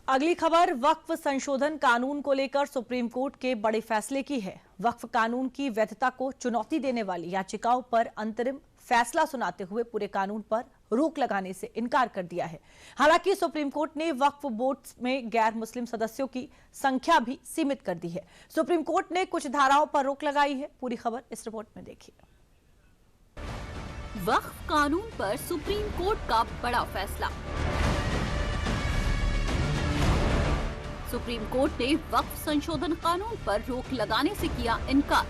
अगली खबर वक्फ संशोधन कानून को लेकर सुप्रीम कोर्ट के बड़े फैसले की है। वक्फ कानून की वैधता को चुनौती देने वाली याचिकाओं पर अंतरिम फैसला सुनाते हुए पूरे कानून पर रोक लगाने से इनकार कर दिया है। हालांकि सुप्रीम कोर्ट ने वक्फ बोर्ड में गैर मुस्लिम सदस्यों की संख्या भी सीमित कर दी है। सुप्रीम कोर्ट ने कुछ धाराओं पर रोक लगाई है। पूरी खबर इस रिपोर्ट में देखिए। वक्फ कानून पर सुप्रीम कोर्ट का बड़ा फैसला। सुप्रीम कोर्ट ने वक्फ संशोधन कानून पर रोक लगाने से किया इनकार।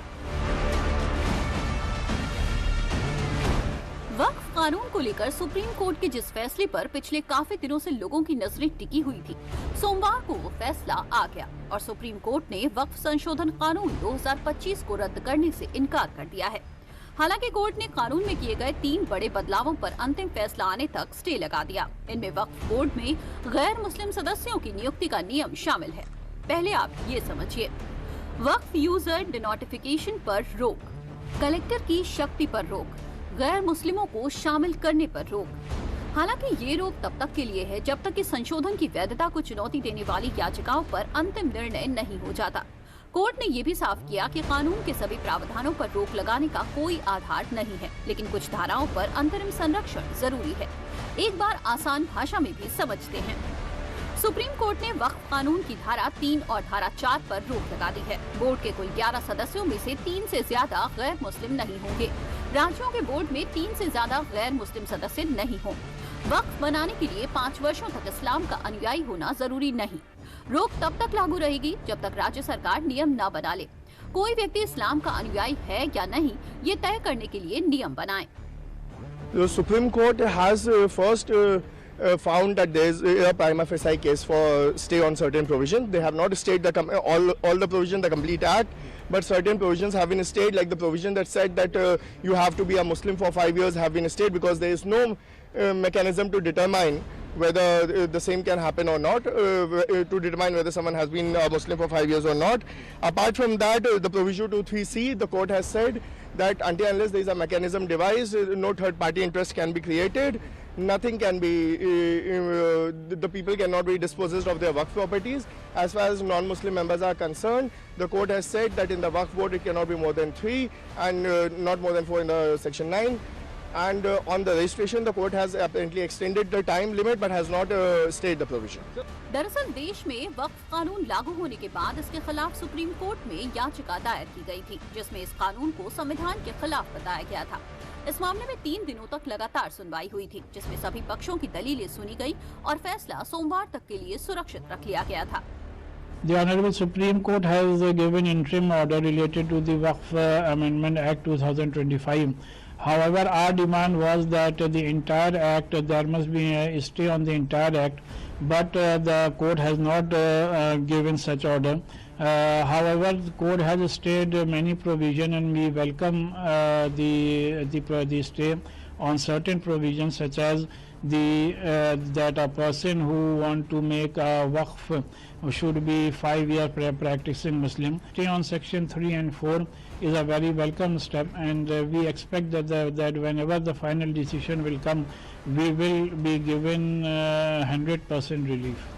वक्फ कानून को लेकर सुप्रीम कोर्ट के जिस फैसले पर पिछले काफी दिनों से लोगों की नजरें टिकी हुई थी, सोमवार को वो फैसला आ गया और सुप्रीम कोर्ट ने वक्फ संशोधन कानून 2025 को रद्द करने से इनकार कर दिया है। हालांकि कोर्ट ने कानून में किए गए 3 बड़े बदलावों पर अंतिम फैसला आने तक स्टे लगा दिया। इनमें वक्फ बोर्ड में गैर मुस्लिम सदस्यों की नियुक्ति का नियम शामिल है। पहले आप ये समझिए, वक्फ यूजर डिनोटिफिकेशन पर रोक, कलेक्टर की शक्ति पर रोक, गैर मुस्लिमों को शामिल करने पर रोक। हालांकि ये रोक तब तक के लिए है जब तक कि संशोधन की वैधता को चुनौती देने वाली याचिकाओं पर अंतिम निर्णय नहीं हो जाता। कोर्ट ने ये भी साफ किया कि कानून के सभी प्रावधानों पर रोक लगाने का कोई आधार नहीं है, लेकिन कुछ धाराओं पर अंतरिम संरक्षण जरूरी है। एक बार आसान भाषा में भी समझते हैं। सुप्रीम कोर्ट ने वक्फ कानून की धारा 3 और धारा 4 पर रोक लगा दी है। बोर्ड के कुल 11 सदस्यों में से 3 से ज्यादा गैर मुस्लिम नहीं होंगे। राज्यों के बोर्ड में 3 से ज्यादा गैर मुस्लिम सदस्य नहीं हों। वक्फ बनाने के लिए 5 वर्षों तक इस्लाम का अनुयायी होना जरूरी नहीं। रोक तब तक लागू रहेगी जब तक राज्य सरकार नियम न बना ले। कोई व्यक्ति इस्लाम का अनुयायी है या नहीं, ये तय करने के लिए नियम बनाए। The Supreme Court has first found that there is a prima facie case for stay on certain provisions. They have not stayed all the provisions, the complete act, but certain provisions have been stayed, like the provision that said that you have to be a Muslim for 5 years have been stayed because there is no mechanism to determine whether the same can happen or not, to determine whether someone has been a Muslim for 5 years or not. Apart from that, the provision 23C, the court has said that until unless there is a mechanism devised, no third party interest can be created. Nothing can be, the people cannot be dispossessed of their Waqf properties. As far as non-Muslim members are concerned, the court has said that in the Waqf board it cannot be more than 3 and not more than 4 in the section 9. And on the registration, the court has apparently extended the time limit but has not stayed the provision. दरअसल देश में वक्फ कानून लागू होने के बाद इसके खिलाफ सुप्रीम कोर्ट में याचिका दायर की गई थी, जिसमें इस कानून को संविधान के खिलाफ बताया गया था। इस मामले में 3 दिनों तक लगातार सुनवाई हुई थी, जिसमें सभी पक्षों की दलीलें सुनी गई और फैसला सोमवार तक के लिए सुरक्षित रख लिया गया था। The Honorable Supreme Court has given interim order related to the Waqf Amendment Act 2025. However, our demand was that the entire act, there must be a stay on the entire act, but the court has not given such order. However, the court has stayed many provisions, and we welcome the stay on certain provisions, such as that a person who want to make a waqf should be 5 years practicing Muslim. Stay on section 3 and 4 is a very welcome step, and we expect that whenever the final decision will come, we will be given 100% relief.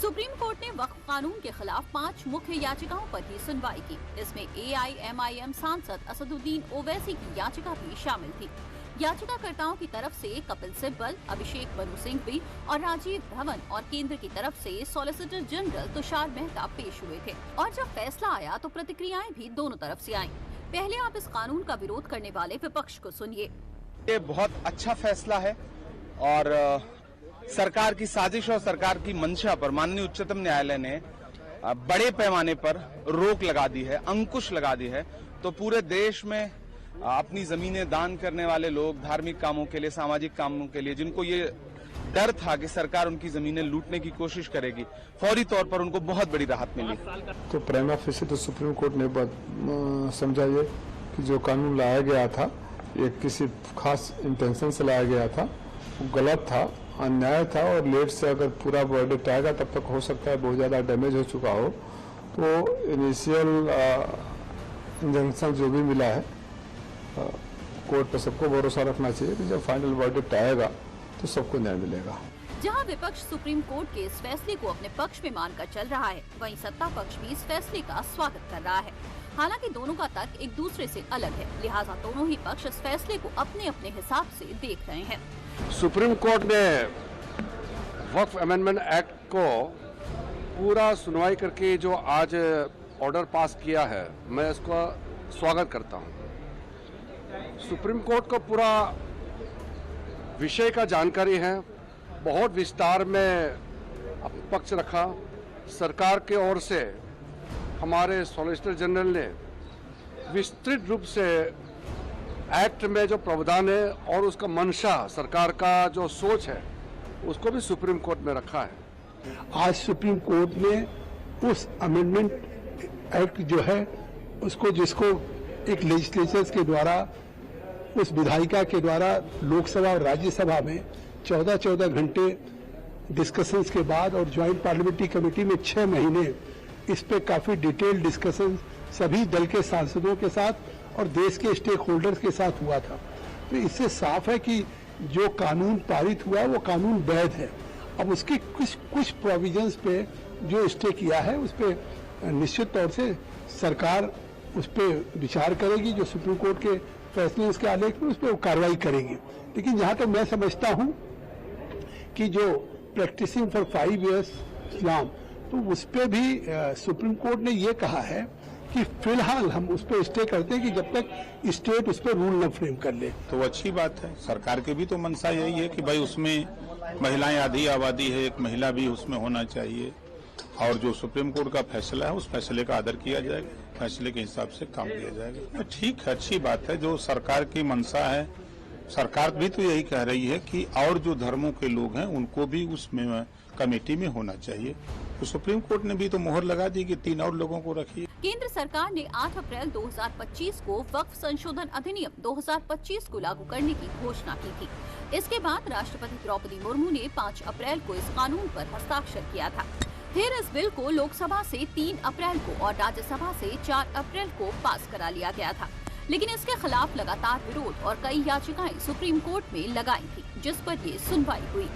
Supreme court ने वक्फ कानून के खिलाफ 5 मुख्य याचिकाओं पर ही सुनवाई की। इसमें AIMIM सांसद असदुद्दीन ओवैसी की याचिका भी शामिल थी। याचिकाकर्ताओं की तरफ से कपिल सिब्बल, अभिषेक मनु सिंघवी और राजीव धवन और केंद्र की तरफ से सॉलिसिटर जनरल तुषार मेहता पेश हुए थे। और जब फैसला आया तो प्रतिक्रियाएं भी दोनों तरफ से आईं। पहले आप इस कानून का विरोध करने वाले विपक्ष को सुनिए। ये बहुत अच्छा फैसला है और सरकार की साजिश और सरकार की मंशा पर माननीय उच्चतम न्यायालय ने बड़े पैमाने पर रोक लगा दी है, अंकुश लगा दी है। तो पूरे देश में अपनी जमीनें दान करने वाले लोग, धार्मिक कामों के लिए, सामाजिक कामों के लिए, जिनको ये डर था कि सरकार उनकी जमीनें लूटने की कोशिश करेगी, फौरी तौर पर उनको बहुत बड़ी राहत मिली। तो प्राइमा फेसी तो सुप्रीम कोर्ट ने समझा ये कि जो कानून लाया गया था ये किसी खास इंटेंशन से लाया गया था, वो गलत था, अन्याय था और लेट से अगर पूरा वर्डिक्ट आएगा तब तक हो सकता है बहुत ज़्यादा डैमेज हो चुका हो। तो इनिशियल इंजंक्शन जो भी मिला है, कोर्ट पर सबको भरोसा रखना चाहिए कि जब फाइनल वर्डिक्ट आएगा तो सबको न्याय मिलेगा। जहां विपक्ष सुप्रीम कोर्ट के इस फैसले को अपने पक्ष में मानकर चल रहा है, वहीं सत्ता पक्ष भी इस फैसले का स्वागत कर रहा है। हालांकि दोनों का तर्क एक दूसरे से अलग है, लिहाजा दोनों ही पक्ष इस फैसले को अपने अपने हिसाब से देख रहे हैं। सुप्रीम कोर्ट ने वक्फ अमेंडमेंट एक्ट को पूरा सुनवाई करके जो आज ऑर्डर पास किया है, मैं इसका स्वागत करता हूं। सुप्रीम कोर्ट को पूरा विषय का जानकारी है, बहुत विस्तार में पक्ष रखा। सरकार के ओर से हमारे सॉलिसिटर जनरल ने विस्तृत रूप से एक्ट में जो प्रावधान है और उसका मंशा, सरकार का जो सोच है, उसको भी सुप्रीम कोर्ट में रखा है। आज सुप्रीम कोर्ट ने उस अमेंडमेंट एक्ट जो है उसको, जिसको एक लेजिस्लेचर्स के द्वारा, उस विधायिका के द्वारा लोकसभा और राज्यसभा में 14 घंटे डिस्कशंस के बाद और ज्वाइंट पार्लियामेंट्री कमेटी में 6 महीने इस पे काफी डिटेल डिस्कशन सभी दल के सांसदों के साथ और देश के स्टेक होल्डर्स के साथ हुआ था। तो इससे साफ है कि जो कानून पारित हुआ वो कानून वैध है। अब उसके कुछ प्रोविजंस पे जो स्टे किया है उस पे निश्चित तौर से सरकार उस पे विचार करेगी, जो सुप्रीम कोर्ट के फैसले उसके आलेख में उस पर कार्रवाई करेगी। लेकिन जहां तक मैं समझता हूं कि जो प्रैक्टिसिंग फॉर 5 इयर्स इस्लाम, तो उस पे भी सुप्रीम कोर्ट ने ये कहा है कि फिलहाल हम उस पर स्टे करते हैं कि जब तक स्टेट उस पर रूल न फ्रेम कर ले। तो अच्छी बात है। सरकार की भी तो मंशा यही है कि भाई उसमें महिलाएं आधी आबादी है, एक महिला भी उसमें होना चाहिए, और जो सुप्रीम कोर्ट का फैसला है उस फैसले का आदर किया जाएगा, फैसले के हिसाब से काम किया जाएगा। ठीक है, अच्छी बात है। जो सरकार की मंशा है, सरकार भी तो यही कह रही है कि और जो धर्मों के लोग हैं उनको भी उसमें कमेटी में होना चाहिए। तो सुप्रीम कोर्ट ने भी तो मोहर लगा दी कि 3 और लोगों को रखिए। केंद्र सरकार ने 8 अप्रैल 2025 को वक्फ संशोधन अधिनियम 2025 को लागू करने की घोषणा की थी। इसके बाद राष्ट्रपति द्रौपदी मुर्मू ने 5 अप्रैल को इस कानून पर हस्ताक्षर किया था। फिर इस बिल को लोकसभा से 3 अप्रैल को और राज्यसभा से 4 अप्रैल को पास करा लिया गया था। लेकिन इसके खिलाफ लगातार विरोध और कई याचिकाएं सुप्रीम कोर्ट में लगाई थी, जिस पर ये सुनवाई हुई।